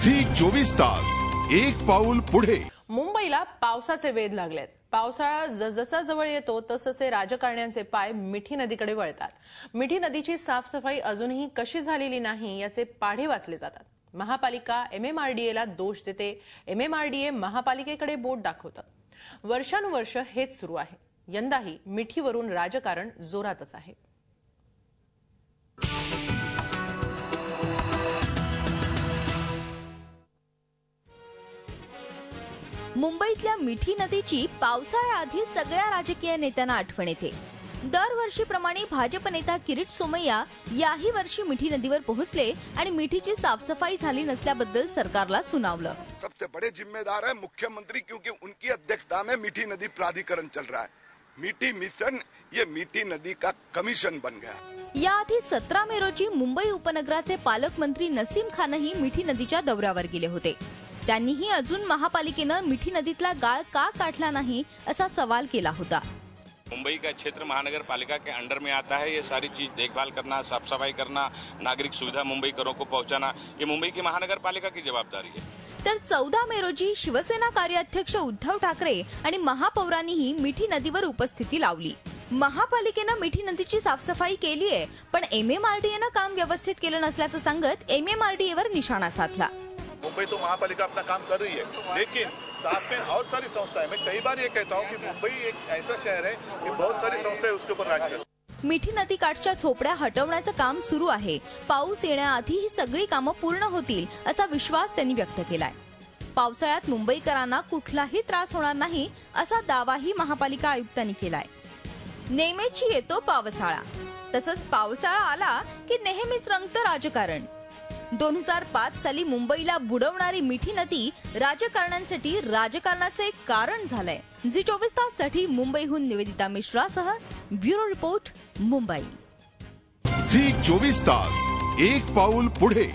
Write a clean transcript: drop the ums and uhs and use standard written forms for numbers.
Zee 24 Taas एक पाऊल पुढे। मुंबईला पावसाचे वेध लागलेत। पावसाळा जसजसा जवळ येतो तसतसे राजकारण्यांचे पाय मिठी नदीकडे वळतात। मिठी नदीची साफसफाई अजूनही कशी झालेली नाही याचे पाढे वाचले जातात। महापालिका एमएमआरडीएला दोष देते, एमएमआरडीए महापालिकेकडे बोट दाखवतं। वर्षानुवर्ष हेच सुरू आहे। यंदाही मिठीवरून राजकारण जोरातच आहे। मुंबईतल्या मिठी नदीची पावसाळ्याआधी सगळ्या राजकीय नेत्यांना आठवण येते। दरवर्षीप्रमाणे भाजप नेता किरीट सोमय्या याही वर्षी मिठी नदीवर पोहोचले आणि मिठीची साफसफाई झाली नसल्याबद्दल सरकारला सुनावलं। सबसे बड़े जिम्मेदार है मुख्यमंत्री, क्योंकि उनकी अध्यक्षता में मीठी नदी प्राधिकरण चल रहा है। मीठी मिशन ये मीठी नदी का कमिशन बन गया। याआधी 17 मे रोजी मुंबई उपनगराचे पालकमंत्री नसीम खानही मिठी नदीच्या दौऱ्यावर गेले होते। त्यांनीही अजून महापालिकेनं मिठी नदीतला गाळ का काढला नाही असा सवाल केला होता। मुंबई का क्षेत्र महानगर पालिका के अंडर में आता है। ये सारी चीज देखभाल करना, साफ सफाई करना, नागरिक सुविधा मुंबईकरों को पहुंचाना, ये मुंबई की महानगर पालिका की जवाबदारी है। तर 14 मे रोजी शिवसेना कार्याध्यक्ष उद्धव ठाकरे आणि महापौरांनीही मिठी नदीवर उपस्थिती लावली। महापालिकेनं मिठी नदीची साफसफाई केली आहे, पण एमएमआरडीएनं काम व्यवस्थित केलं नसल्याचं सांगत एमएमआरडीएवर निशाणा साधला। मुंबई तो महापालिका अपना काम कर रही है, लेकिन साथ में और सारी संस्थाएं, मैं कई बार ये कहता हूं कि मुंबई एक ऐसा शहर है कि बहुत सारी संस्थाएं उसके ऊपर राज करती। मिठी नदीकाठच्या झोपड्या हटवण्याचं काम सुरू आहे। पाऊस येण्याआधी ही सगळी कामं पूर्ण होतील असा विश्वास त्यांनी व्यक्त केलाय। पावसाळ्यात मुंबईकरांना कुठलाही त्रास होणार नाही असा दावाही महापालिका आयुक्तांनी केलाय। नेहमीची येतो पावसाळा, तसंच पावसाळा आला की नेहमीच रंगतं राजकारण। 2005 साली मुंबईला बुडवणारी मिठी नदी राजकारण्यांसाठी राजकारणाचे एक कारण झालंय। झी 24 ताससाठी मुंबईहून निवेदिता मिश्रासह bureau report, Mumbai. Zee 24 Taas एक पाऊल पुढे।